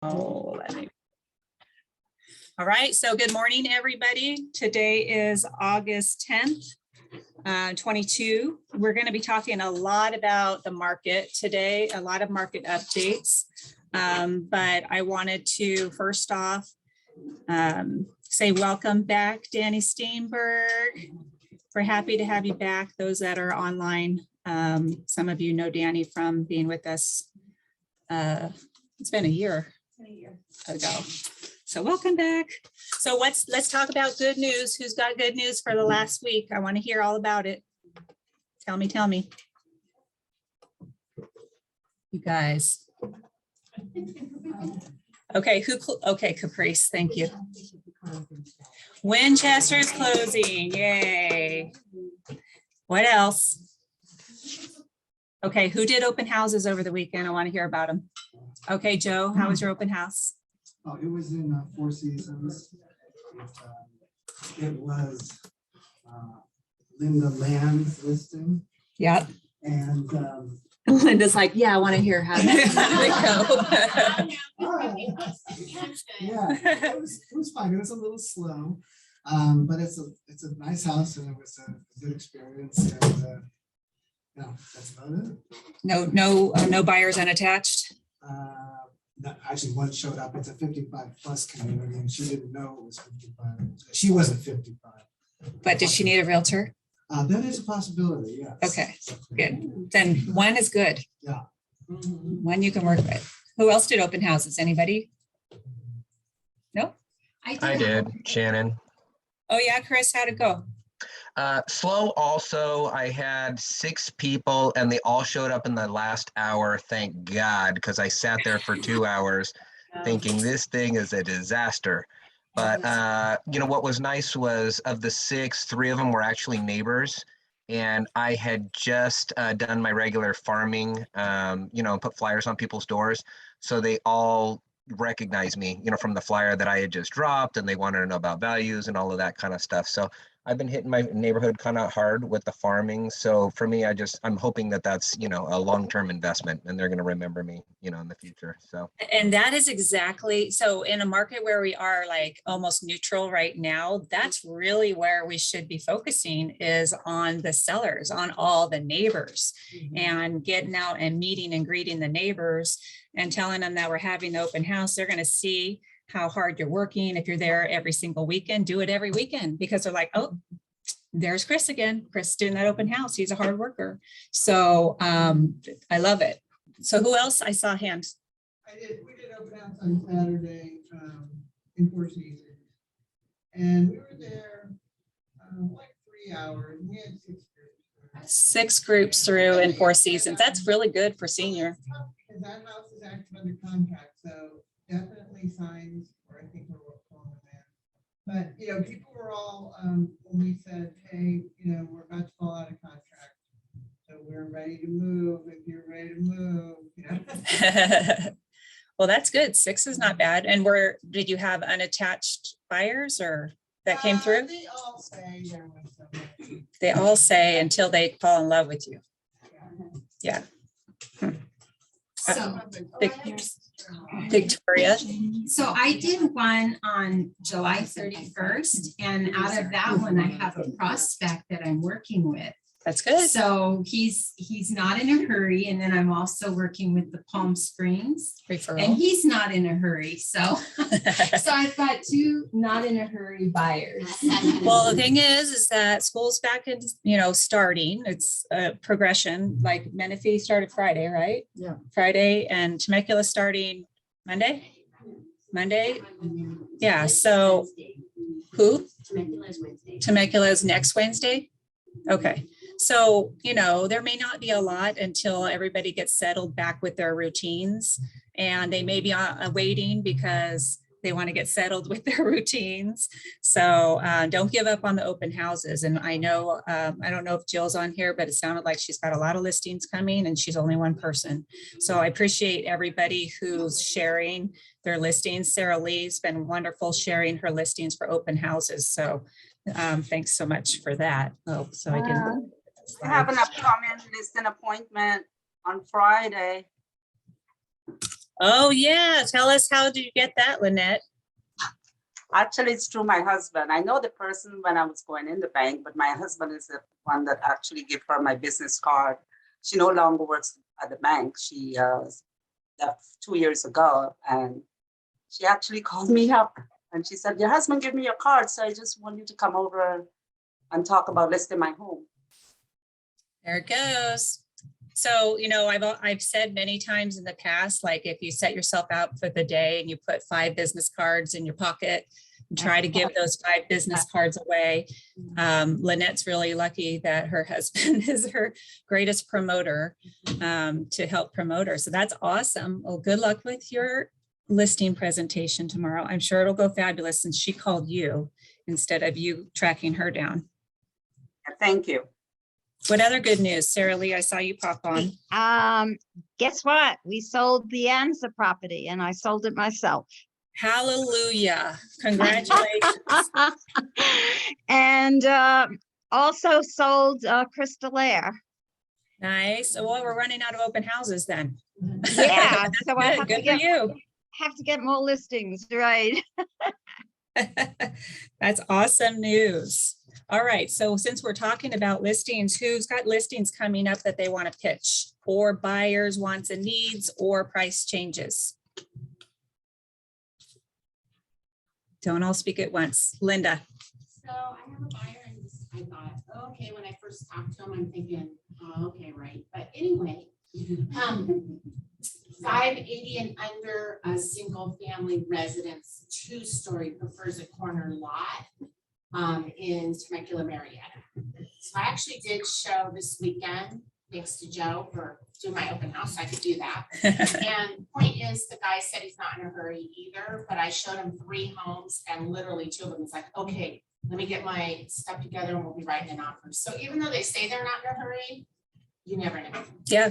All right, so good morning, everybody. Today is August 10th, 22. We're going to be talking a lot about the market today, a lot of market updates. But I wanted to first off say welcome back, Danny Steenberg. We're happy to have you back, those that are online. Some of you know Danny from being with us. It's been a year ago. So welcome back. So let's talk about good news. Who's got good news for the last week? I want to hear all about it. Tell me. You guys. Okay, okay, Caprice, thank you. Winchester's closing, yay. What else? Okay, who did open houses over the weekend? I want to hear about them. Okay, Joe, how was your open house? Oh, it was in Four Seasons. It was Linda Land's listing. Yep. And Linda's like, yeah, I want to hear how that go. Yeah, it was fine. It was a little slow, but it's a nice house, and it was a good experience. And yeah, that's about it. No buyers unattached. No, actually, one showed up. It's a 55 plus community, and she didn't know it was 55. She wasn't 55. But did she need a realtor? That is a possibility, yes. Okay, good. Then one is good. Yeah. One you can work with. Who else did open houses? Anybody? No? I did, Shannon. Oh yeah, Chris, how'd it go? Slow also. I had 6 people and they all showed up in the last hour, thank God, because I sat there for 2 hours thinking this thing is a disaster. But you know, what was nice was of the 6, 3 of them were actually neighbors, and I had just done my regular farming, you know, put flyers on people's doors, so they all recognized me, you know, from the flyer that I had just dropped, and they wanted to know about values and all of that kind of stuff. So I've been hitting my neighborhood kind of hard with the farming. So for me, I'm hoping that that's, you know, a long-term investment, and they're going to remember me, you know, in the future. So. And that is exactly, so in a market where we are like almost neutral right now, that's really where we should be focusing, is on the sellers, on all the neighbors, and getting out and meeting and greeting the neighbors and telling them that we're having the open house. They're going to see how hard you're working. If you're there every single weekend, do it every weekend, because they're like, oh, there's Chris again. Chris doing that open house. He's a hard worker. So I love it. So who else? I saw hands. We did open house on Saturday in Four Seasons, and we were there like 3 hours. We had 6 groups. 6 groups through in Four Seasons. That's really good for senior. Because that house is actually under contract, so definitely signs, or I think we're calling them in. But you know, people were all when we said, hey, you know, we're about to fall out of contract, so we're ready to move. If you're ready to move, you know. Well, that's good. 6 is not bad. And did you have unattached buyers, or that came through? They all say there was somebody. They all say until they fall in love with you. Yeah. So Victoria. So I did one on July 31st, and out of that one, I have a prospect that I'm working with. That's good. So he's not in a hurry. And then I'm also working with the Palm Springs Referral. And he's not in a hurry. So, so I've got 2 not in a hurry buyers. Well, the thing is that school's back in, you know, starting. It's a progression. Like Menifee started Friday, right? Yeah. Friday, and Temecula starting Monday? Yeah. So who? Temecula is next Wednesday. Okay. So, you know, there may not be a lot until everybody gets settled back with their routines, and they may be waiting because they want to get settled with their routines. So don't give up on the open houses. And I know, I don't know if Jill's on here, but it sounded like she's got a lot of listings coming, and she's only one person. So I appreciate everybody who's sharing their listings. Sarah Lee's been wonderful sharing her listings for open houses. So thanks so much for that. Oh, so I didn't. I have an upcoming listing appointment on Friday. Oh, yeah. Tell us, how did you get that, Lynette? Actually, it's through my husband. I know the person when I was going in the bank, but my husband is the one that actually gave her my business card. She no longer works at the bank. She left 2 years ago, and she actually called me up and she said, your husband gave me your card, so I just want you to come over and talk about listing my home. There it goes. So, I've said many times in the past, like if you set yourself out for the day and you put 5 business cards in your pocket and try to give those 5 business cards away. Lynette's really lucky that her husband is her greatest promoter to help promote her. So that's awesome. Well, good luck with your listing presentation tomorrow. I'm sure it'll go fabulous since she called you instead of you tracking her down. Thank you. What other good news? Sarah Lee, I saw you pop on. Guess what? We sold the Anza property and I sold it myself. Hallelujah. Congratulations. And also sold Crystal Air. Nice. So, well, we're running out of open houses then. Yeah, so I Good for you. have to get more listings, right? That's awesome news. All right. So since we're talking about listings, who's got listings coming up that they want to pitch, or buyers' wants and needs, or price changes? Don't all speak at once. Linda. So I have a buyer and I thought, oh, okay, when I first talked to him, I'm thinking, oh, okay, right. But anyway, 580 and under, a single family residence, 2-story, prefers a corner lot in Temecula, Marietta. So I actually did show this weekend, thanks to Joe for doing my open house, so I could do that. And point is, the guy said he's not in a hurry either, but I showed him 3 homes and literally 2 of them. He's like, okay, let me get my stuff together and we'll be writing an offer. So even though they say they're not in a hurry, you never know. Yeah.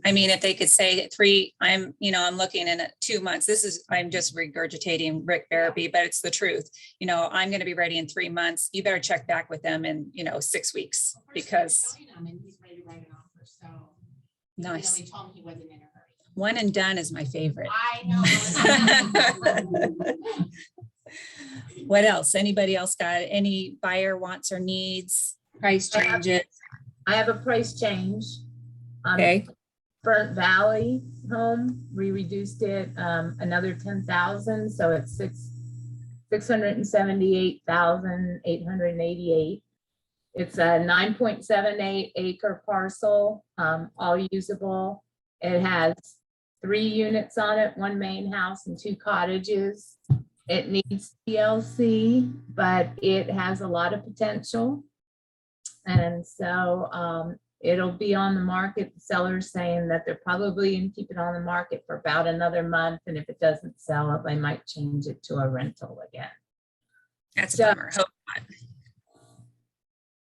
I mean, if they could say 3, I'm looking in 2 months. I'm just regurgitating Rick Barabee, but it's the truth. I'm going to be ready in 3 months. You better check back with them in, 6 weeks, because He's ready to write an offer. So nice. he told me he wasn't in a hurry. One and done is my favorite. I know. What else? Anybody else got any buyer wants or needs, price changes? I have a price change. Okay. Burnt Valley home, we reduced it another 10,000, so it's 678,888. It's a 9.78 acre parcel, all usable. It has 3 units on it, 1 main house and 2 cottages. It needs TLC, but it has a lot of potential. And so it'll be on the market. The seller's saying that they're probably going to keep it on the market for about another month. And if it doesn't sell, they might change it to a rental again. That's a bummer. Hope not.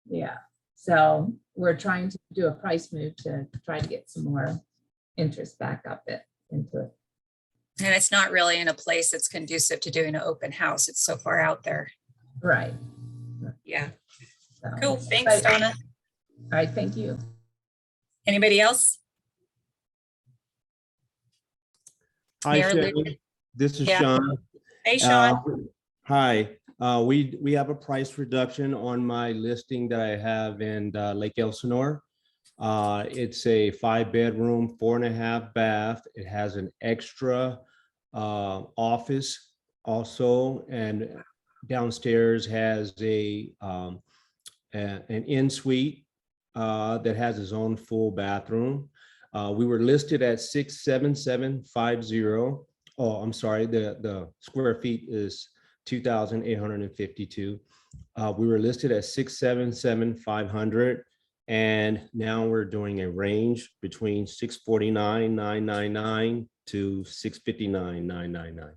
Yeah. So we're trying to do a price move to try to get some more interest back up into it. And it's not really in a place that's conducive to doing an open house. It's so far out there. Right. Yeah. So, Cool. Thanks, Donna. all right. Thank you. Anybody else? Hi, Mayor Shannon. Luke. This is Yeah. Sean. Hey, Sean. Hi. We have a price reduction on my listing that I have in Lake Elsinore. It's a 5-bedroom, 4.5 bath. It has an extra office also, and downstairs has an in-suite that has its own full bathroom. We were listed at 67750. Oh, I'm sorry, the square feet is 2,852. We were listed at 677,500, and now we're doing a range between 649,999 to 659,999.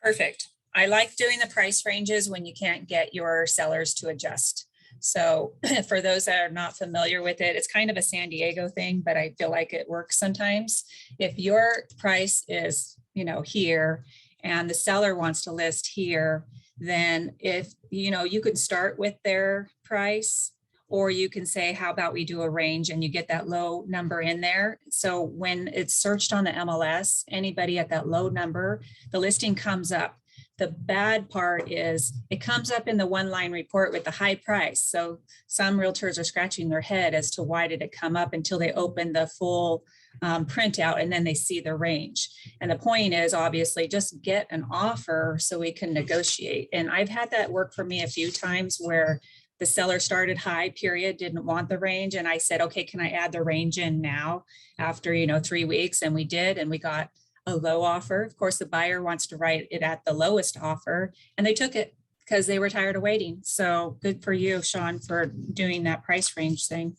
Perfect. I like doing the price ranges when you can't get your sellers to adjust. So for those that are not familiar with it, it's kind of a San Diego thing, but I feel like it works sometimes. If your price is, here and the seller wants to list here, then if, you could start with their price, or you can say, how about we do a range, and you get that low number in there. So when it's searched on the MLS, anybody at that low number, the listing comes up. The bad part is it comes up in the one line report with the high price. So some realtors are scratching their head as to why did it come up until they open the full printout, and then they see the range. And the point is, obviously, just get an offer so we can negotiate. And I've had that work for me a few times where the seller started high, period, didn't want the range. And I said, okay, can I add the range in now after, 3 weeks? And we did, and we got a low offer. Of course, the buyer wants to write it at the lowest offer, and they took it because they were tired of waiting. So good for you, Sean, for doing that price range thing.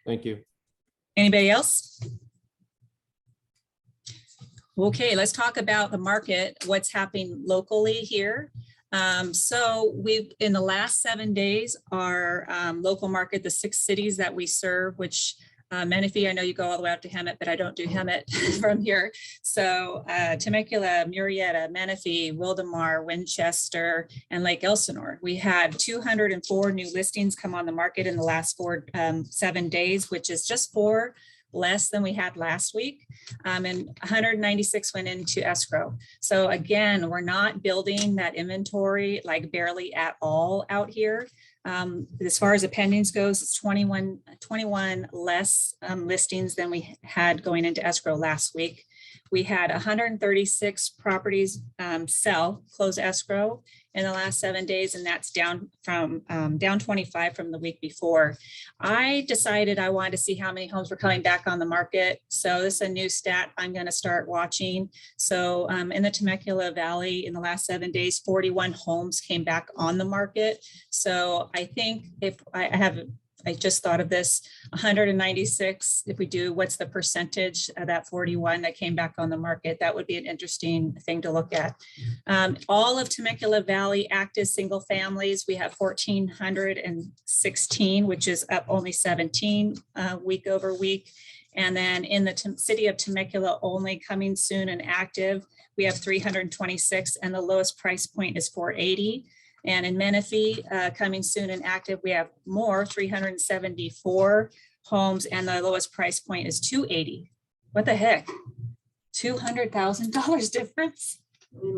Thank you. Anybody else? Okay, let's talk about the market, what's happening locally here. So we've, in the last 7 days, our local market, the 6 cities that we serve, which Menifee, I know you go all the way out to Hemet, but I don't do Hemet from here. So Temecula, Murrieta, Menifee, Wildomar, Winchester, and Lake Elsinore. We had 204 new listings come on the market in the last 7 days, which is just 4 less than we had last week. And 196 went into escrow. So again, we're not building that inventory like barely at all out here. As far as the pendings goes, it's 21 less listings than we had going into escrow last week. We had 136 properties close escrow in the last 7 days, and that's down from down 25 from the week before. I decided I wanted to see how many homes were coming back on the market. So this is a new stat I'm going to start watching. So in the Temecula Valley in the last 7 days, 41 homes came back on the market. So I think if I just thought of this, 196, if we do, what's the percentage of that 41 that came back on the market? That would be an interesting thing to look at. All of Temecula Valley active single families, we have 1,416, which is up only 17 week over week. And then in the city of Temecula only coming soon and active, we have 326, and the lowest price point is 480. And in Menifee, coming soon and active, we have more, 374 homes, and the lowest price point is 280. What the heck? $200,000 difference?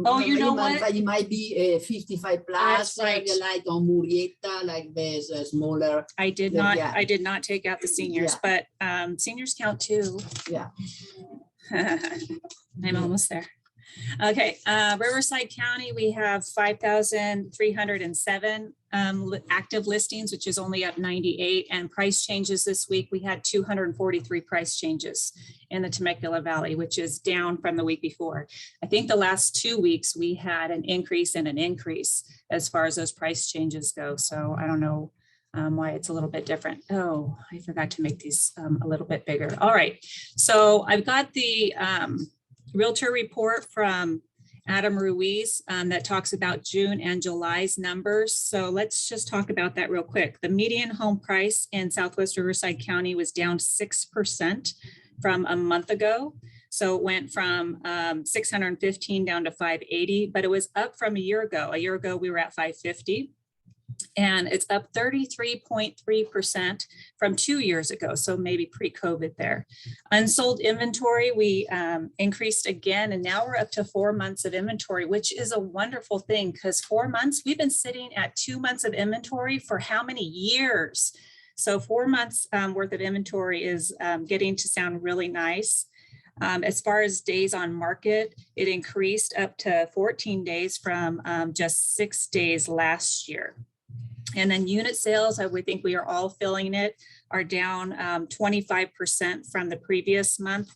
Oh, you know what? But it might be 55 plus, That's right. like on Murrieta, like there's a smaller. I did not take out the seniors, but seniors count too. Yeah. I'm almost there. Okay, Riverside County, we have 5,307 active listings, which is only up 98, and price changes this week. We had 243 price changes in the Temecula Valley, which is down from the week before. I think the last 2 weeks we had an increase and an increase as far as those price changes go. So I don't know why it's a little bit different. Oh, I forgot to make these a little bit bigger. All right, so I've got the realtor report from Adam Ruiz that talks about June and July's numbers. So let's just talk about that real quick. The median home price in Southwest Riverside County was down 6% from a month ago. So it went from 615 down to 580, but it was up from a year ago. A year ago, we were at 550. And it's up 33.3% from 2 years ago. So maybe pre-COVID there. Unsold inventory, we increased again, and now we're up to 4 months of inventory, which is a wonderful thing because 4 months, we've been sitting at 2 months of inventory for how many years? So 4 months worth of inventory is getting to sound really nice. As far as days on market, it increased up to 14 days from just 6 days last year. And then unit sales, we think we are all feeling it, are down 25% from the previous month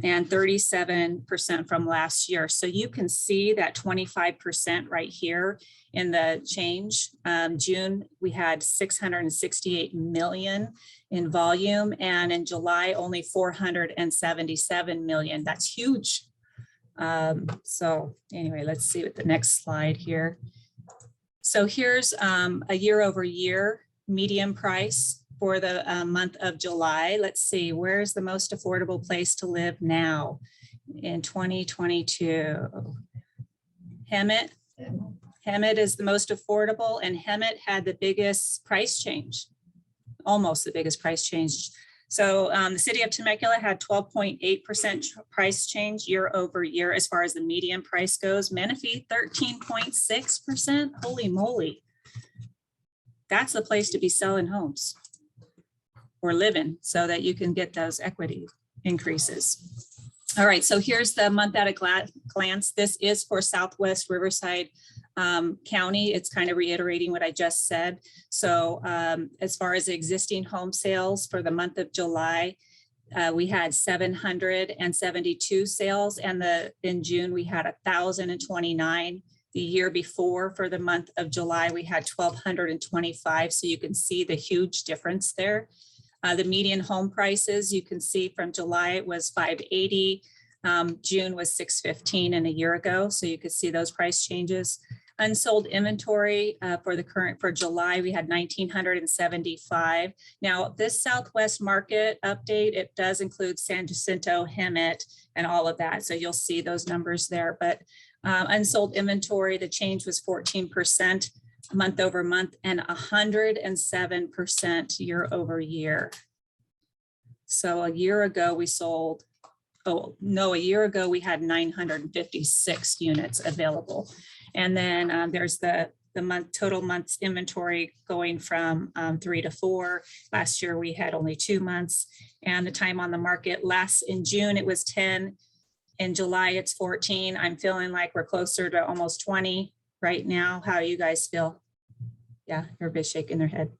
and 37% from last year. So you can see that 25% right here in the change. June, we had 668 million in volume, and in July, only 477 million. That's huge. So anyway, let's see what the next slide here. So here's a year over year median price for the month of July. Let's see, where's the most affordable place to live now in 2022? Hemet. Hemet is the most affordable, and Hemet had the biggest price change. almost the biggest price change. So the city of Temecula had 12.8% price change year over year as far as the median price goes. Menifee 13.6%. Holy moly. That's the place to be selling homes or living so that you can get those equity increases. All right, so here's the month at a glance. This is for Southwest Riverside County. It's kind of reiterating what I just said. So as far as existing home sales for the month of July, we had 772 sales, and in June we had 1,029. The year before, for the month of July, we had 1,225. So you can see the huge difference there. The median home prices, you can see from July it was 580, June was 615, and a year ago. So you could see those price changes. Unsold inventory for July, we had 1,975. Now this Southwest market update, it does include San Jacinto, Hemet, and all of that. So you'll see those numbers there. But unsold inventory, the change was 14% month over month and 107% year over year. So a year ago we sold, a year ago we had 956 units available. And then there's the total months inventory going from 3 to 4. Last year we had only 2 months, and the time on the market in June it was 10. In July it's 14. I'm feeling like we're closer to almost 20 right now. How do you guys feel? Yeah, everybody's shaking their head.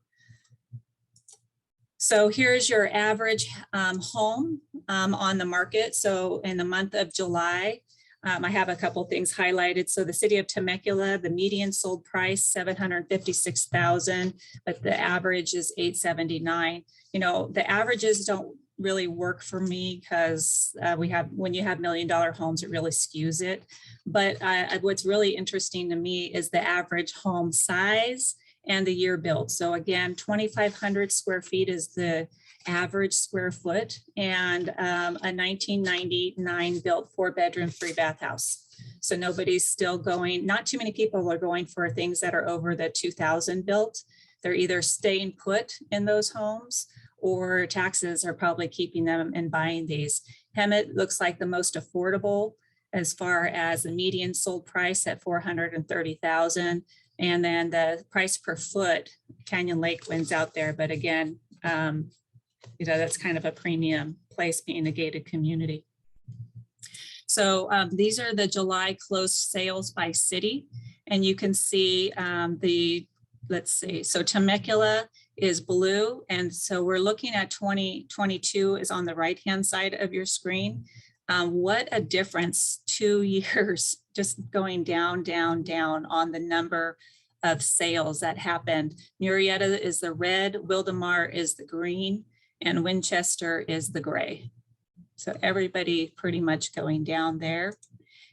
So here's your average home on the market. So in the month of July, I have a couple things highlighted. So the city of Temecula, the median sold price, $756,000, but the average is $879. You know, the averages don't really work for me because when you have $1 million homes, it really skews it. But what's really interesting to me is the average home size and the year built. So again, 2,500 square feet is the average square foot, and a 1999 built 4-bedroom, 3-bath house. So nobody's still going, not too many people are going for things that are over the 2000 built. They're either staying put in those homes or taxes are probably keeping them and buying these. Hemet looks like the most affordable as far as the median sold price at $430,000. And then the price per foot, Canyon Lake wins out there. But again, you know, that's kind of a premium place being a gated community. So these are the July closed sales by city. And you can see let's see, so Temecula is blue. And so we're looking at 2022 is on the right-hand side of your screen. What a difference, 2 years, just going down, down, down on the number of sales that happened. Murrieta is the red, Wildomar is the green, and Winchester is the gray. So everybody pretty much going down there.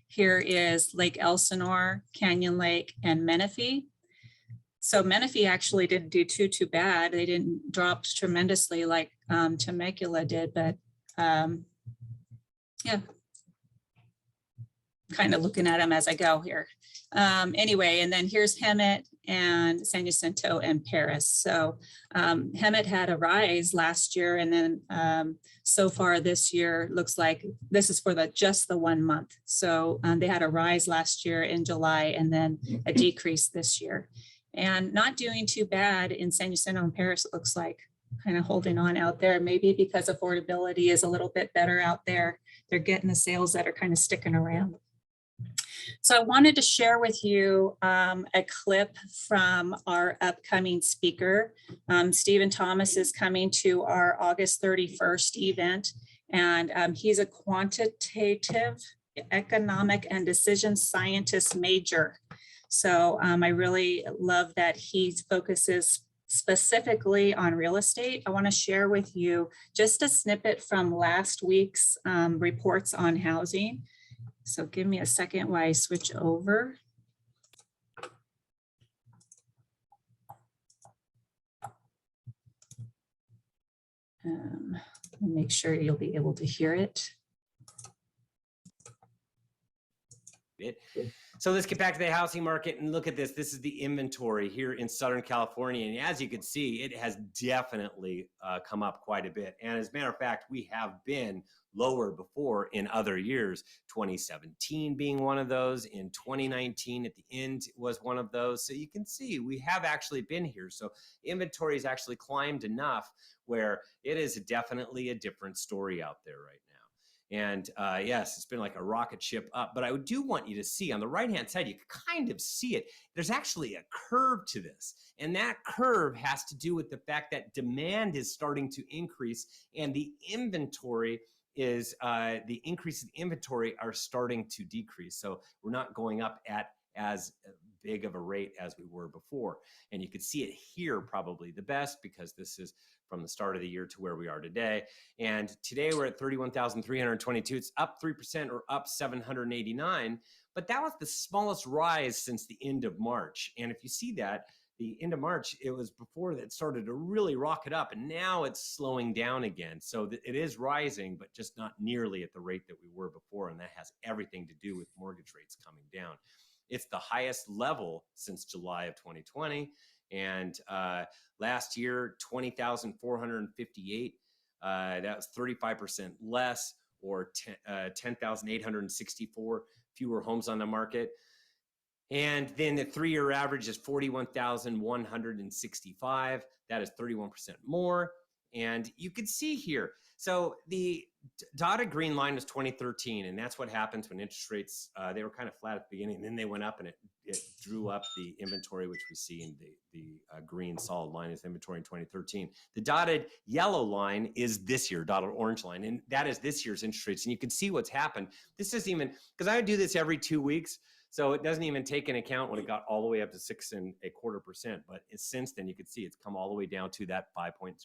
Here is Lake Elsinore, Canyon Lake, and Menifee. So Menifee actually didn't do too bad. They didn't drop tremendously like Temecula did, but yeah, kind of looking at them as I go here. Anyway, and then here's Hemet and San Jacinto and Paris. So Hemet had a rise last year, and then so far this year looks like this is for just the 1 month. So they had a rise last year in July and then a decrease this year. And not doing too bad in San Jacinto and Paris, it looks like, kind of holding on out there, maybe because affordability is a little bit better out there. They're getting the sales that are kind of sticking around. So I wanted to share with you a clip from our upcoming speaker. Stephen Thomas is coming to our August 31st event, and he's a quantitative economic and decision scientist major. So I really love that he focuses specifically on real estate. I want to share with you just a snippet from last week's reports on housing. So give me a second while I switch over. Make sure you'll be able to hear it. So let's get back to the housing market and look at this. This is the inventory here in Southern California. And as you can see, it has definitely come up quite a bit. And as a matter of fact, we have been lower before in other years, 2017 being one of those, in 2019 at the end was one of those. So you can see we have actually been here. So inventory has actually climbed enough where it is definitely a different story out there right now. And yes, it's been like a rocket ship up, but I do want you to see on the right-hand side, you can kind of see it. There's actually a curve to this. And that curve has to do with the fact that demand is starting to increase and the inventory is, the increase in inventory are starting to decrease. So we're not going up at as big of a rate as we were before. And you can see it here probably the best because this is from the start of the year to where we are today. And today we're at 31,322. It's up 3% or up 789, but that was the smallest rise since the end of March. And if you see that, the end of March, it was before that started to really rocket up, and now it's slowing down again. So it is rising, but just not nearly at the rate that we were before. And that has everything to do with mortgage rates coming down. It's the highest level since July of 2020. And last year, 20,458, that was 35% less, or 10,864 fewer homes on the market. And then the 3-year average is 41,165. That is 31% more. And you can see here, so the dotted green line was 2013, and that's what happens when interest rates, they were kind of flat at the beginning, and then they went up, and it drew up the inventory, which we see in the green solid line is inventory in 2013. The dotted yellow line is this year, dotted orange line, and that is this year's interest rates. And you can see what's happened. This isn't even, because I do this every 2 weeks, so it doesn't even take into account when it got all the way up to 6.25%. But since then, you can see it's come all the way down to that 5.09%.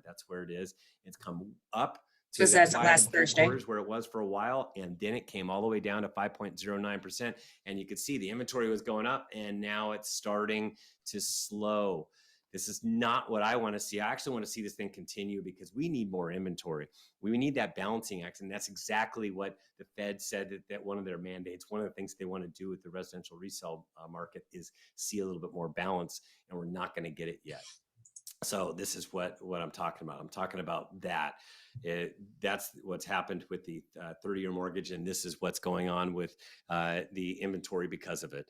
That's where it is. It's come up to Was that last Thursday? where it was for a while, and then it came all the way down to 5.09%. And you could see the inventory was going up, and now it's starting to slow. This is not what I want to see. I actually want to see this thing continue because we need more inventory. We need that balancing act. And that's exactly what the Fed said that one of their mandates, one of the things they want to do with the residential resale market is see a little bit more balance, and we're not going to get it yet. So this is what I'm talking about. I'm talking about that. That's what's happened with the 30-year mortgage, and this is what's going on with the inventory because of it.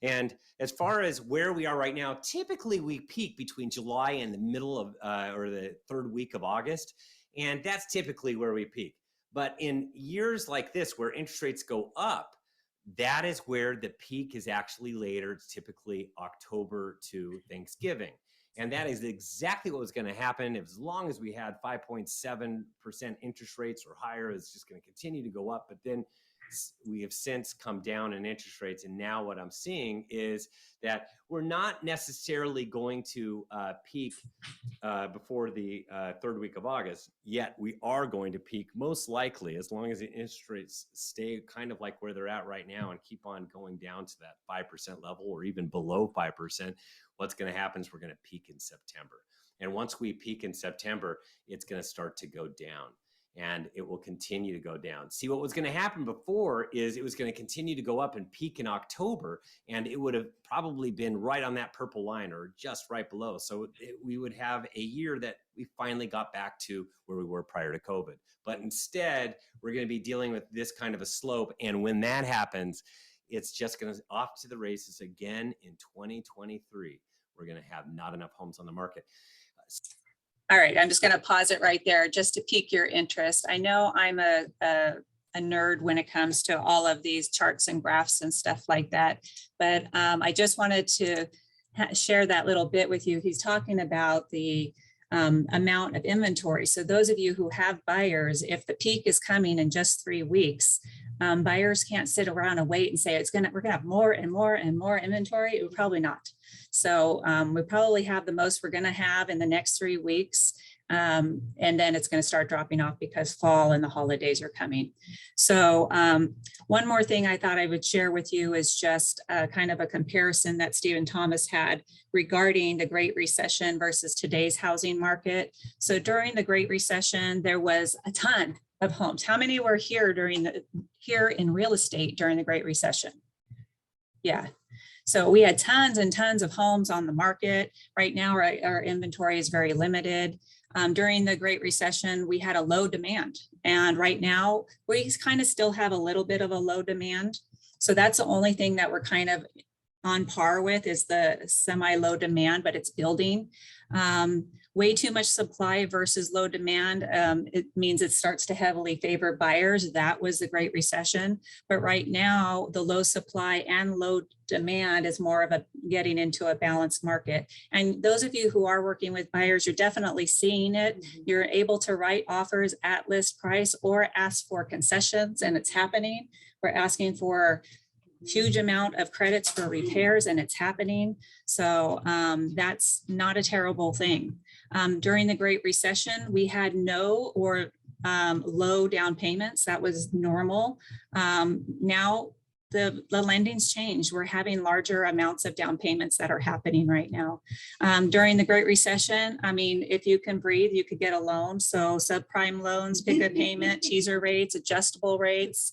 And as far as where we are right now, typically we peak between July and the middle of or the third week of August, and that's typically where we peak. But in years like this where interest rates go up, that is where the peak is actually later. It's typically October to Thanksgiving. And that is exactly what was going to happen. As long as we had 5.7% interest rates or higher, it's just going to continue to go up. But then we have since come down in interest rates. And now what I'm seeing is that we're not necessarily going to peak before the third week of August, yet we are going to peak most likely as long as the interest rates stay kind of like where they're at right now and keep on going down to that 5% level or even below 5%. What's going to happen is we're going to peak in September. And once we peak in September, it's going to start to go down. And it will continue to go down. See, what was going to happen before is it was going to continue to go up and peak in October, and it would have probably been right on that purple line or just right below. So we would have a year that we finally got back to where we were prior to COVID. But instead, we're going to be dealing with this kind of a slope. And when that happens, it's just going to off to the races again in 2023. We're going to have not enough homes on the market. All right, I'm just going to pause it right there just to pique your interest. I know I'm a nerd when it comes to all of these charts and graphs and stuff like that, but I just wanted to share that little bit with you. He's talking about the amount of inventory. So those of you who have buyers, if the peak is coming in just 3 weeks, buyers can't sit around and wait and say we're gonna have more and more and more inventory. It would probably not. So we probably have the most we're gonna have in the next 3 weeks. And then it's going to start dropping off because fall and the holidays are coming. So one more thing I thought I would share with you is just kind of a comparison that Stephen Thomas had regarding the Great Recession versus today's housing market. So during the Great Recession, there was a ton of homes. How many were here here in real estate during the Great Recession? Yeah. So we had tons and tons of homes on the market. Right now, our inventory is very limited. During the Great Recession, we had a low demand. And right now, we kind of still have a little bit of a low demand. So that's the only thing that we're kind of on par with is the semi-low demand, but it's building. Way too much supply versus low demand. It means it starts to heavily favor buyers. That was the Great Recession. But right now, the low supply and low demand is more of a getting into a balanced market. And those of you who are working with buyers, you're definitely seeing it. You're able to write offers at list price or ask for concessions, and it's happening. We're asking for huge amount of credits for repairs, and it's happening. So that's not a terrible thing. During the Great Recession, we had no or low down payments. That was normal. Now the lending's changed. We're having larger amounts of down payments that are happening right now. During the Great Recession, I mean, if you can breathe, you could get a loan. So subprime loans, pick a payment, teaser rates, adjustable rates,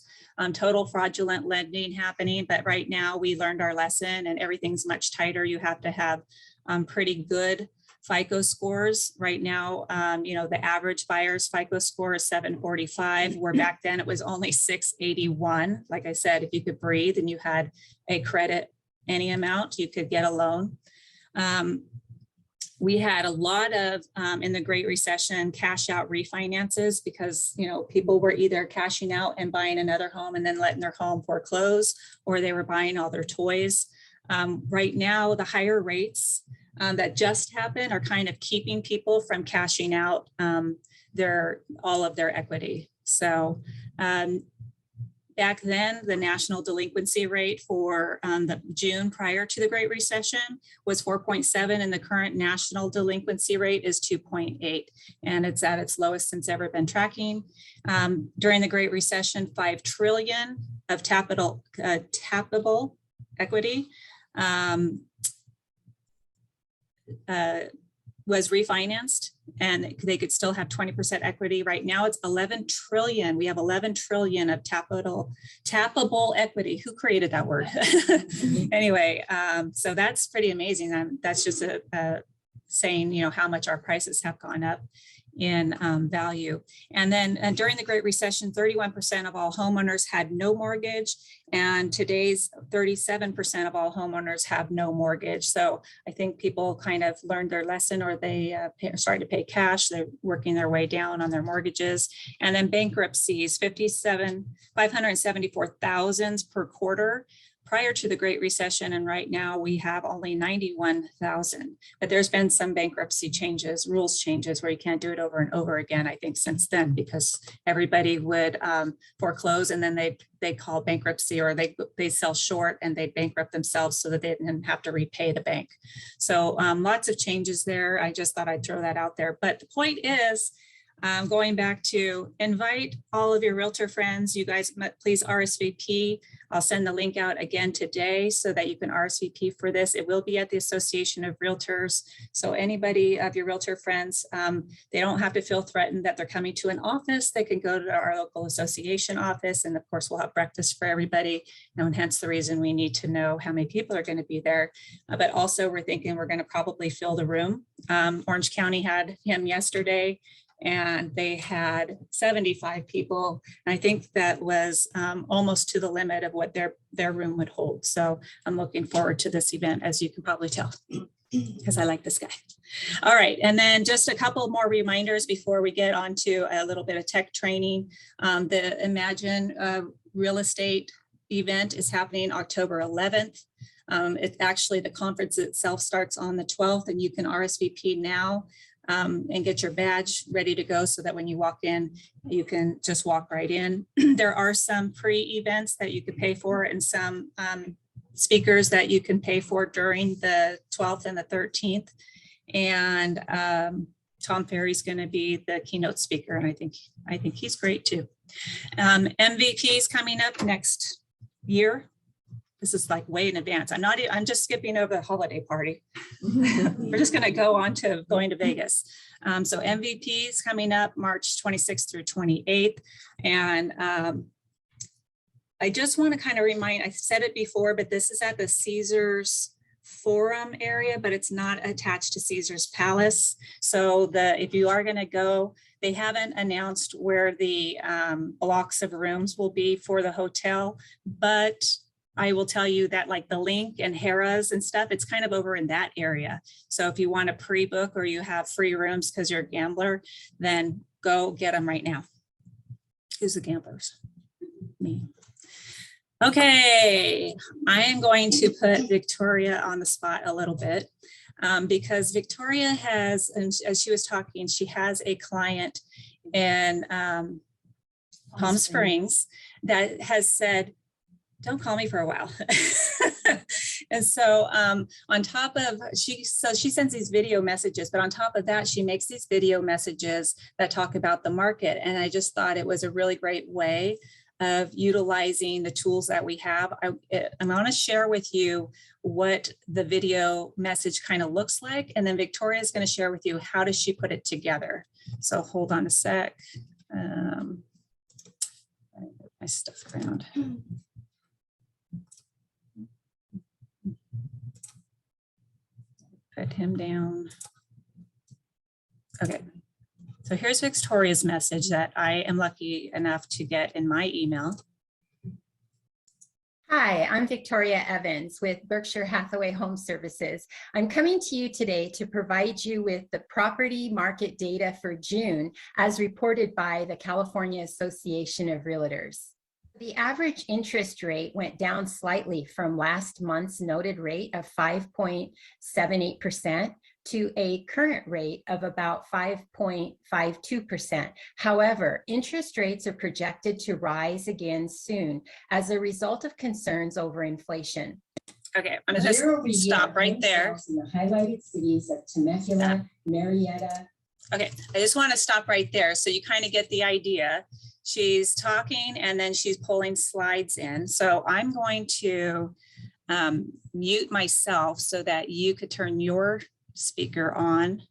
total fraudulent lending happening. But right now we learned our lesson and everything's much tighter. You have to have pretty good FICO scores. Right now, the average buyer's FICO score is 745, where back then it was only 681. Like I said, if you could breathe and you had a credit, any amount, you could get a loan. We had a lot of, in the Great Recession, cash out refinances because, people were either cashing out and buying another home and then letting their home foreclose, or they were buying all their toys. Right now, the higher rates that just happened are kind of keeping people from cashing out all of their equity. So back then, the national delinquency rate for the June prior to the Great Recession was 4.7, and the current national delinquency rate is 2.8, and it's at its lowest since ever been tracking. During the Great Recession, $5 trillion of tappable equity was refinanced, and they could still have 20% equity. Right now it's 11 trillion. We have 11 trillion of tappable equity. Who created that word? Anyway, so that's pretty amazing. That's just a saying, how much our prices have gone up in value. And then during the Great Recession, 31% of all homeowners had no mortgage, and today's 37% of all homeowners have no mortgage. So I think people kind of learned their lesson, or they started to pay cash. They're working their way down on their mortgages. And then bankruptcies, 574,000 per quarter prior to the Great Recession, and right now we have only 91,000. But there's been some bankruptcy changes, rules changes, where you can't do it over and over again, I think, since then, because everybody would foreclose and then they call bankruptcy, or they sell short and they bankrupt themselves so that they didn't have to repay the bank. So lots of changes there. I just thought I'd throw that out there. But the point is, going back to invite all of your realtor friends. You guys please RSVP. I'll send the link out again today so that you can RSVP for this. It will be at the Association of Realtors. So anybody of your realtor friends, they don't have to feel threatened that they're coming to an office. They can go to our local association office. And of course, we'll have breakfast for everybody. And hence the reason we need to know how many people are going to be there. But also we're thinking we're going to probably fill the room. Orange County had him yesterday, and they had 75 people. And I think that was almost to the limit of what their room would hold. So I'm looking forward to this event, as you can probably tell, because I like this guy. All right, and then just a couple more reminders before we get on to a little bit of tech training. The Imagine Real Estate event is happening October 11th. It's actually, the conference itself starts on the 12th, and you can RSVP now. And get your badge ready to go so that when you walk in, you can just walk right in. There are some pre-events that you could pay for, and some speakers that you can pay for during the 12th and the 13th. And Tom Ferry's going to be the keynote speaker, and I think he's great too. MVP is coming up next year. This is like way in advance. I'm just skipping over the holiday party. We're just gonna go on to going to Vegas. So MVP is coming up March 26th through 28th. And I just want to kind of remind, I said it before, but this is at the Caesars Forum area, but it's not attached to Caesars Palace. So if you are going to go, they haven't announced where the blocks of rooms will be for the hotel, but I will tell you that like the Link and Harrah's and stuff, it's kind of over in that area. So if you want to pre-book or you have free rooms because you're a gambler, then go get them right now. Who's the gamblers? Me. Okay, I am going to put Victoria on the spot a little bit because Victoria has, and as she was talking, she has a client in Palm Springs that has said, don't call me for a while. And so on top of, she sends these video messages, but on top of that, she makes these video messages that talk about the market. And I just thought it was a really great way of utilizing the tools that we have. I'm going to share with you what the video message kind of looks like. And then Victoria is going to share with you how does she put it together. So hold on a sec. I move my stuff around. Put him down. Okay. So here's Victoria's message that I am lucky enough to get in my email. Hi, I'm Victoria Evans with Berkshire Hathaway Home Services. I'm coming to you today to provide you with the property market data for June as reported by the California Association of Realtors. The average interest rate went down slightly from last month's noted rate of 5.78% to a current rate of about 5.52%. However, interest rates are projected to rise again soon as a result of concerns over inflation. Okay, I'm gonna just stop right there. In the highlighted cities of Temecula, Marietta. Okay, I just want to stop right there so you kind of get the idea. She's talking and then she's pulling slides in. So I'm going to mute myself so that you could turn your speaker on.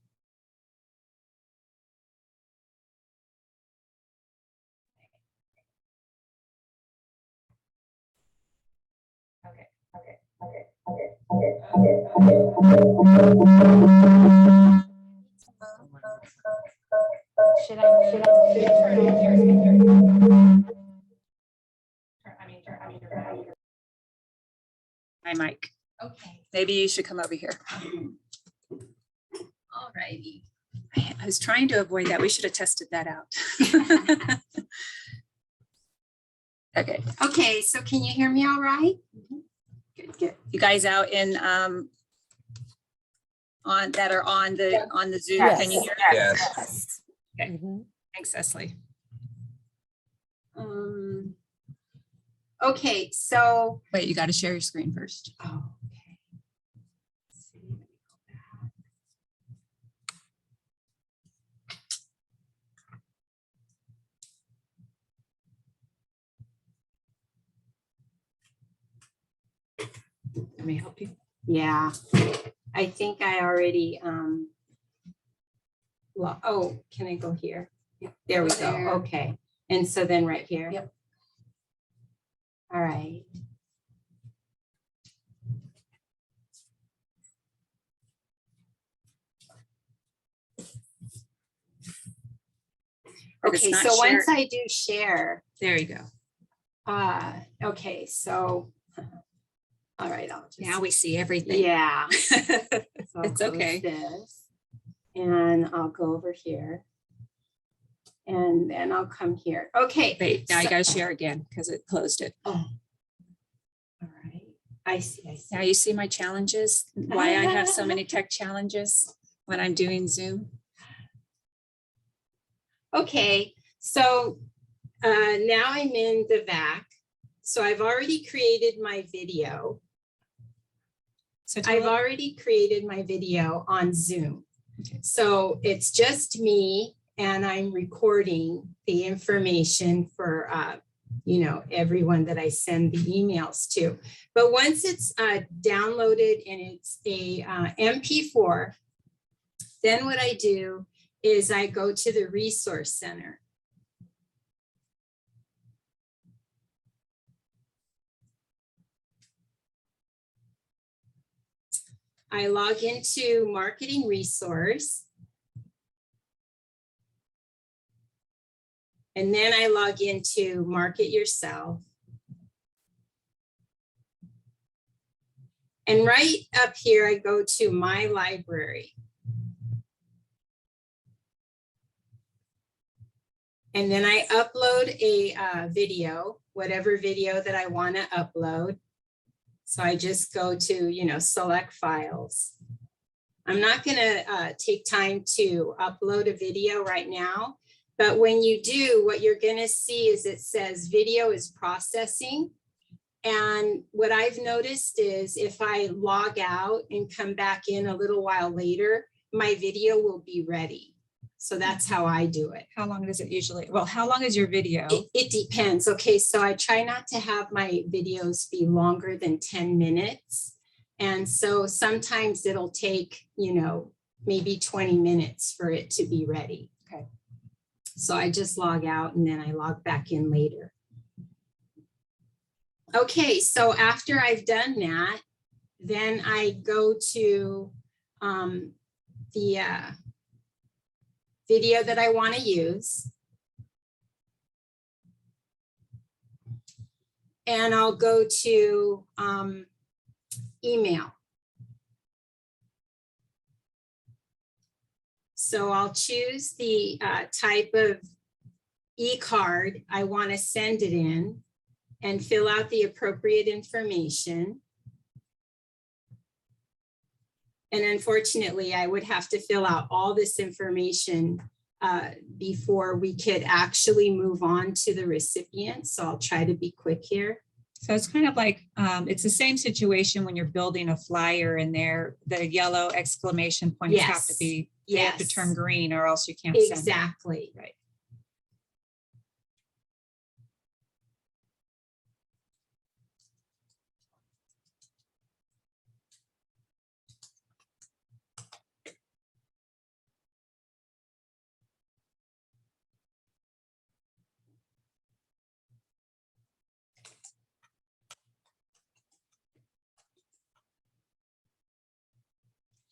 Should I turn on your speaker? My mic. Okay. Maybe you should come over here. All righty. I was trying to avoid that. We should have tested that out. Okay. Okay, so can you hear me all right? Good, good. You guys out in on that are on the Zoom? Yes. Can you hear? Yes. Okay. Thanks, Cecily. Okay, so. Wait, you got to share your screen first. Oh, Let me help you. yeah, I think I already, well, oh, can I go here? Yep. There we go. There. Okay. And so then right here. Yep. All right. Okay, not so once shared. I do share, There you go. okay, so, all right, I'll just. Now we see everything. Yeah. So I'll It's close okay. this, and I'll go over here. And then I'll come here. Okay. Wait, now I so- got to share again because it closed it. Oh. All right. I see. Now you see my challenges, why I have so many tech challenges when I'm doing Zoom. Okay, so now I'm in the VAC. So I've already created my video. So I've already created my video on Zoom. Okay. So it's just me and I'm recording the information for you know, everyone that I send the emails to. But once it's downloaded and it's a MP4, then what I do is I go to the Resource Center. I log into Marketing Resource. And then I log into Market Yourself. And right up here, I go to My Library. And then I upload a video, whatever video that I want to upload. So I just go to, you know, select files. I'm not going to take time to upload a video right now, but when you do, what you're going to see is it says video is processing. And what I've noticed is if I log out and come back in a little while later, my video will be ready. So that's how I do it. How long does it usually, well, how long is your video? It depends. Okay, so I try not to have my videos be longer than 10 minutes. And so sometimes it'll take, you know, maybe 20 minutes for it to be ready. Okay. So I just log out and then I log back in later. Okay, so after I've done that, then I go to the video that I want to use. And I'll go to email. So I'll choose the type of e-card I want to send it in and fill out the appropriate information. And unfortunately, I would have to fill out all this information before we could actually move on to the recipient. So I'll try to be quick here. So it's kind of like, it's the same situation when you're building a flyer and there, the yellow exclamation points have to be, they have to turn green or else you can't send it. Exactly. Right.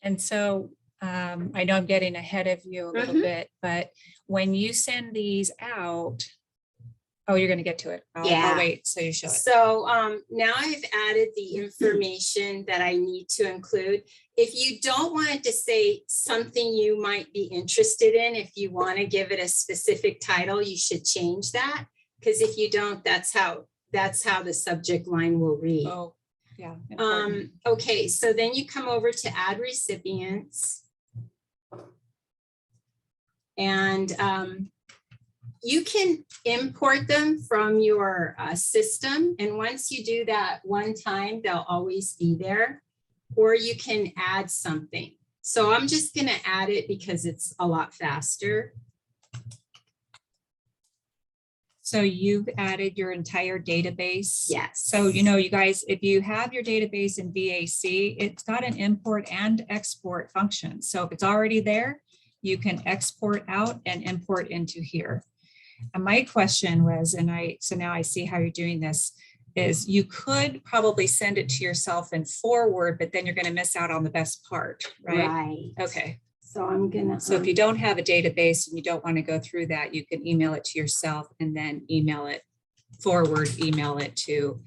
And so I know I'm getting ahead of you a little bit, but when you send these out, oh, you're going to get to it. I'll wait so you show it. So now I've added the information that I need to include. If you don't want it to say something you might be interested in, if you want to give it a specific title, you should change that. Because if you don't, that's how the subject line will read. Oh, yeah. Okay, so then you come over to add recipients. And you can import them from your system. And once you do that one time, they'll always be there. Or you can add something. So I'm just going to add it because it's a lot faster. So you've added your entire database? Yes. So, you know, you guys, if you have your database in BAC, it's got an import and export function. So if it's already there, you can export out and import into here. And my question was, so now I see how you're doing this, is you could probably send it to yourself in forward, but then you're going to miss out on the best part, right? Right. Okay. So I'm gonna. So if you don't have a database and you don't want to go through that, you can email it to yourself and then email it to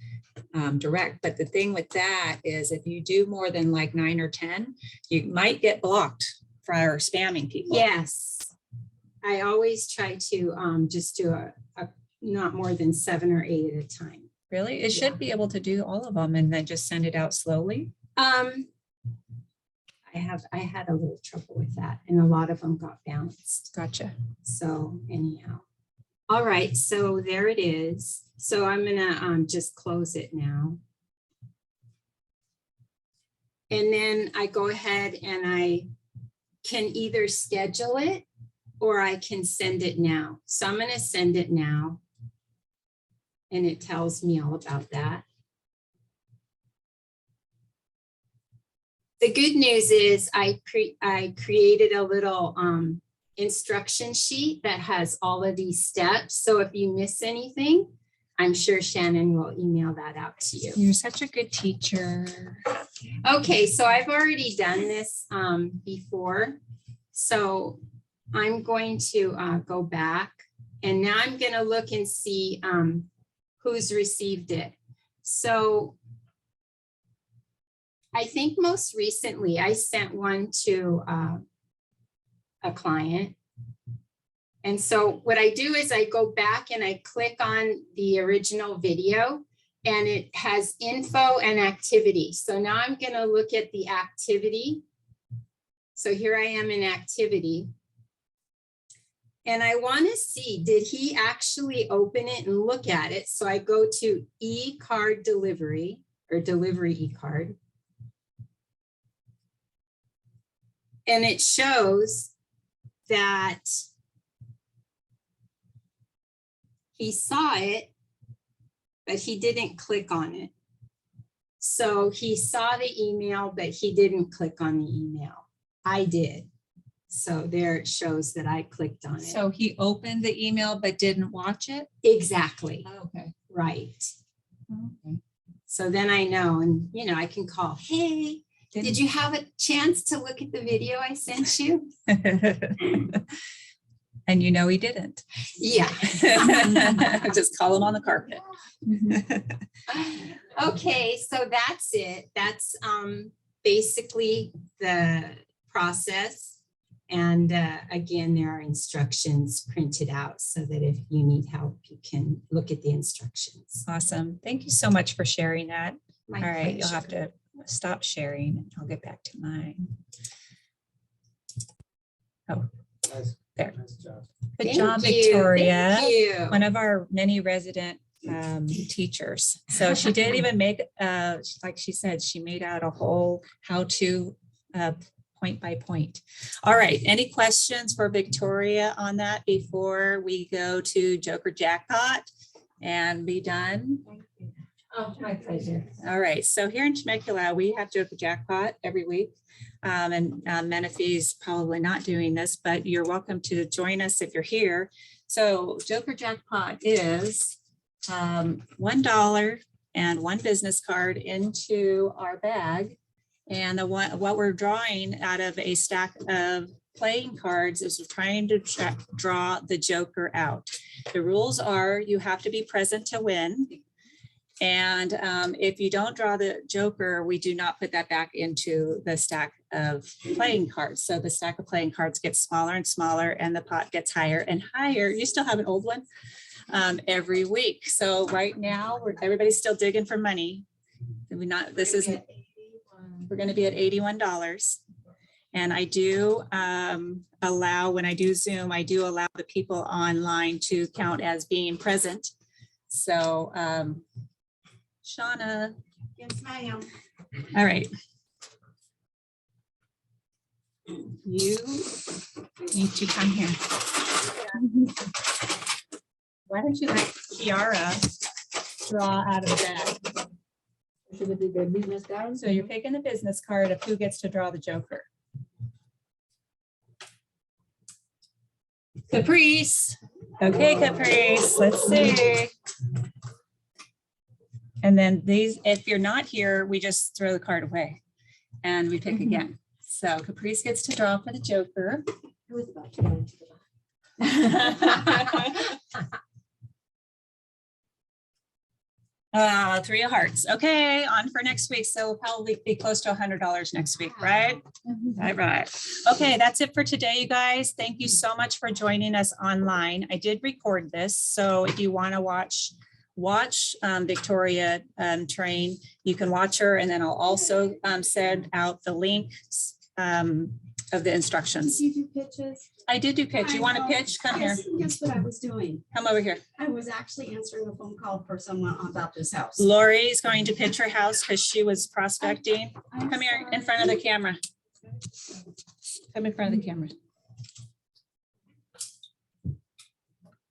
direct. But the thing with that is if you do more than like 9 or 10, you might get blocked for spamming people. Yes. I always try to just do a not more than 7 or 8 at a time. Really? It should be able to do all of them and then just send it out slowly. I had a little trouble with that and a lot of them got bounced. Gotcha. So anyhow. All right, so there it is. So I'm gonna just close it now. And then I go ahead and I can either schedule it or I can send it now. So I'm gonna send it now. and it tells me all about that. The good news is I created a little instruction sheet that has all of these steps. So if you miss anything, I'm sure Shannon will email that out to you. You're such a good teacher. Okay, so I've already done this before. So I'm going to go back, and now I'm going to look and see who's received it. So I think most recently I sent one to a client. And so what I do is I go back and I click on the original video, and it has info and activity. So now I'm going to look at the activity. So here I am in activity. And I want to see, did he actually open it and look at it? So I go to e-card delivery, or delivery e-card. And it shows that he saw it, but he didn't click on it. So he saw the email, but he didn't click on the email. I did. So there it shows that I clicked on it. So he opened the email but didn't watch it? Exactly. Okay. Right. Okay. So then I know, and you know, I can call, hey, did you have a chance to look at the video I sent you? And you know he didn't. Yeah. Just call him on the carpet. Okay, so that's it. That's basically the process. And again, there are instructions printed out so that if you need help, you can look at the instructions. Awesome. Thank you so much for sharing that. My All right, you'll pleasure. have to stop sharing and I'll get back to mine. Oh, there. Nice job. Good Thank job, you. Victoria. Thank you. One of our many resident teachers. So she did even make, like she said, she made out a whole how-to point by point. All right, any questions for Victoria on that before we go to Joker Jackpot and be done? Oh, my pleasure. All right, so here in Temecula, we have Joker Jackpot every week. And Menifee's probably not doing this, but you're welcome to join us if you're here. So Joker Jackpot is $1 and one business card into our bag. And what we're drawing out of a stack of playing cards is we're trying to draw the Joker out. The rules are you have to be present to win. And if you don't draw the Joker, we do not put that back into the stack of playing cards. So the stack of playing cards gets smaller and smaller and the pot gets higher and higher. You still have an old one every week. So right now, everybody's still digging for money. We're going to be at $81. And I do allow, when I do Zoom, I do allow the people online to count as being present. So Shauna. Yes, ma'am. All right. You need to come here. Why don't you let Kiara draw out of the bag? Should it be the business card? So you're picking the business card of who gets to draw the Joker. Caprice. Okay, Caprice, let's see. And then these, if you're not here, we just throw the card away and we pick again. So Caprice gets to draw for the Joker. I was about to go into the Three of hearts. Okay, on for next week. So we'll probably be close to $100 next week, right? All right. Okay, that's it for today, you guys. Thank you so much for joining us online. I did record this, so if you want to watch Victoria train, you can watch her, and then I'll also send out the links of the instructions. Did you do pitches? I did do pitch. You want to pitch? Come here. Guess what I was doing? Come over here. I was actually answering a phone call for someone about this house. Lori is going to pitch her house because she was prospecting. Come here in front of the camera. Come in front of the camera.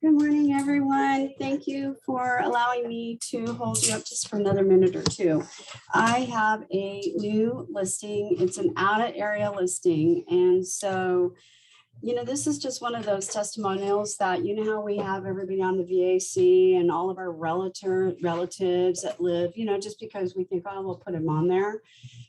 Good morning, everyone. Thank you for allowing me to hold you up just for another minute or two. I have a new listing. It's an out of area listing. And so, you know, this is just one of those testimonials that, you know, how we have everybody on the VAC and all of our relatives that live, you know, just because we think, oh, we'll put them on there.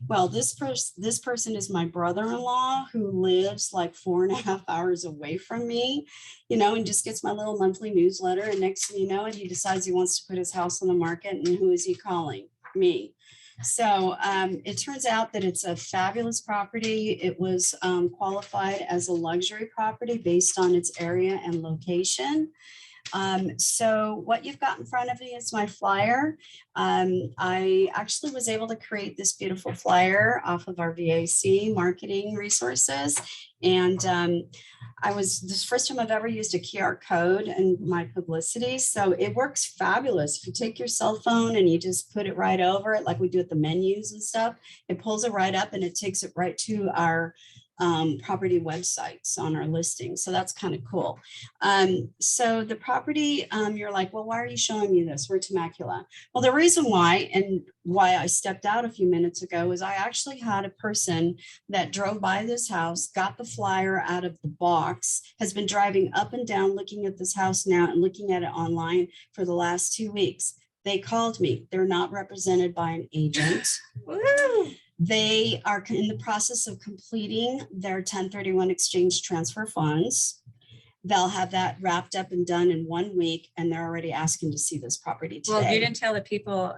Well, this person is my brother-in-law who lives like 4.5 hours away from me, you know, and just gets my little monthly newsletter. And next thing you know, it, he decides he wants to put his house on the market. And who is he calling? Me. So it turns out that it's a fabulous property. It was qualified as a luxury property based on its area and location. So what you've got in front of me is my flyer. I actually was able to create this beautiful flyer off of our VAC marketing resources. And this is the first time I've ever used a QR code in my publicity. So it works fabulous. If you take your cell phone and you just put it right over it, like we do at the menus and stuff, it pulls it right up and it takes it right to our property websites on our listing. So that's kind of cool. So the property, you're like, well, why are you showing me this? We're Temecula. Well, the reason why, and why I stepped out a few minutes ago, is I actually had a person that drove by this house, got the flyer out of the box, has been driving up and down looking at this house now and looking at it online for the last 2 weeks. They called me. They're not represented by an agent. They are in the process of completing their 1031 exchange transfer funds. They'll have that wrapped up and done in 1 week, and they're already asking to see this property today. Well, you didn't tell the people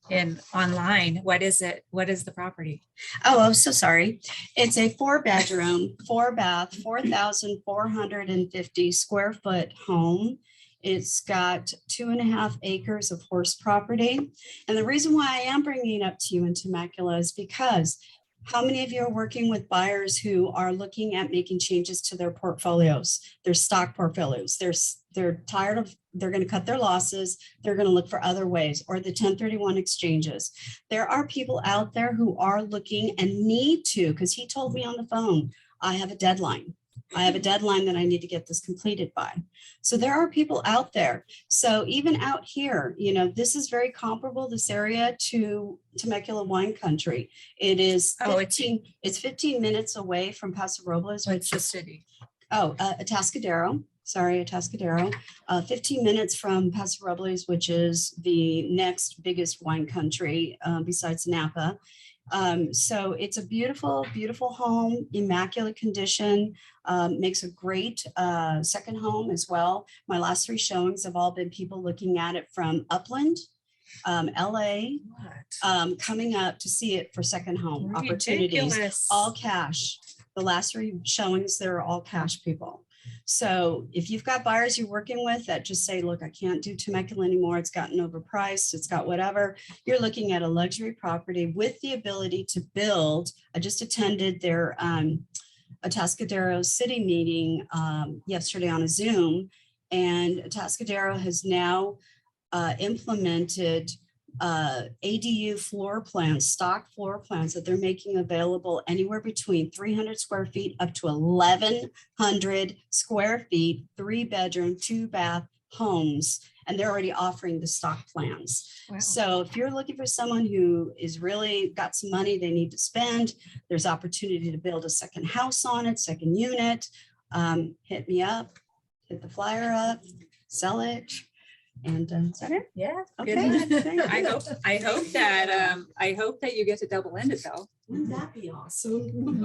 in online, what is it? What is the property? Oh, I'm so sorry. It's a 4-bedroom, 4-bath, 4,450 square foot home. It's got 2.5 acres of horse property. And the reason why I am bringing it up to you in Temecula is because how many of you are working with buyers who are looking at making changes to their portfolios, their stock portfolios? They're tired of, they're going to cut their losses. They're going to look for other ways, or the 1031 exchanges. There are people out there who are looking and need to, because he told me on the phone, I have a deadline. I have a deadline that I need to get this completed by. So there are people out there. So even out here, you know, this is very comparable, this area, to Temecula wine country. It is 15 minutes away from Paso Robles. What's the city? Oh, Atascadero. Sorry, Atascadero. 15 minutes from Paso Robles, which is the next biggest wine country besides Napa. So it's a beautiful, beautiful home, immaculate condition, makes a great second home as well. My last 3 showings have all been people looking at it from Upland, LA, coming up to see it for second home opportunities, Ridiculous. all cash. The last 3 showings, they're all cash people. So if you've got buyers you're working with that just say, look, I can't do Temecula anymore, it's gotten overpriced, it's got whatever, you're looking at a luxury property with the ability to build. I just attended their Atascadero city meeting yesterday on a Zoom, and Atascadero has now implemented ADU floor plans, stock floor plans that they're making available anywhere between 300 square feet up to 1,100 square feet, 3-bedroom, 2-bath homes. And they're already offering the stock plans. Wow. So if you're looking for someone who is really got some money they need to spend, there's opportunity to build a second house on it, second unit. Hit me up, hit the flyer up, sell it. And is that it? Yeah. Okay. Good. I hope that you get to double end it though. Wouldn't that be awesome?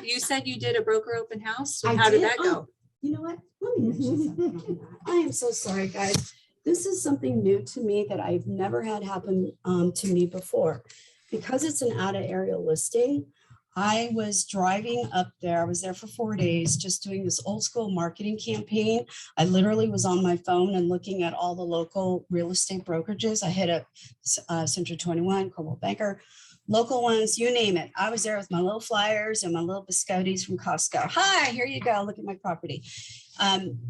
You said you did a broker open house? I How did did. that go? You know what? Let me mention something on that. I am so sorry, guys. This is something new to me that I've never had happen to me before. Because it's an out of area listing, I was driving up there. I was there for 4 days, just doing this old school marketing campaign. I literally was on my phone and looking at all the local real estate brokerages. I hit up Century 21, Coldwell Banker, local ones, you name it. I was there with my little flyers and my little biscottis from Costco. Hi, here you go. Look at my property.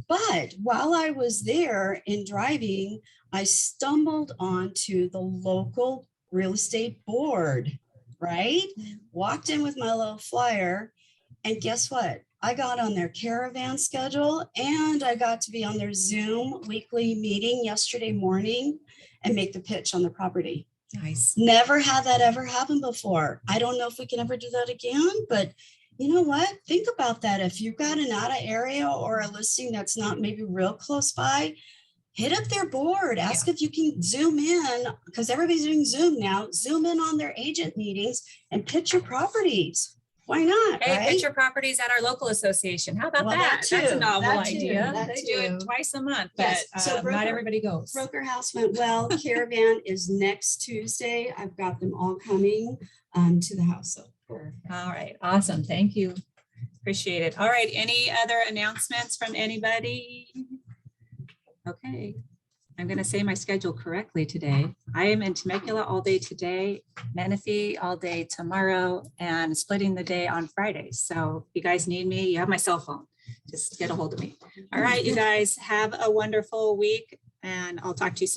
But while I was there in driving, I stumbled onto the local real estate board, right? Walked in with my little flyer, and guess what? I got on their caravan schedule and I got to be on their Zoom weekly meeting yesterday morning and make the pitch on the property. Nice. Never had that ever happen before. I don't know if we can ever do that again, but you know what? Think about that. If you've got an out of area or a listing that's not maybe real close by, hit up their board, ask if you can zoom in, because everybody's doing Zoom now, zoom in on their agent meetings and pitch your properties. Why not, Hey, right? pitch your properties at our local association. How about Well, that? that That's a too, novel that too, idea. that They do it too. twice a month, but Yes, so not broker- everybody goes. Broker House went well. Caravan is next Tuesday. I've got them all coming to the house. So All right, awesome. Thank you. Appreciate it. All right, any other announcements from anybody? Okay, I'm going to say my schedule correctly today. I am in Temecula all day today, Menifee all day tomorrow, and splitting the day on Fridays. So if you guys need me, you have my cell phone. Just get a hold of me. All right, you guys have a wonderful week, and I'll talk to you soon.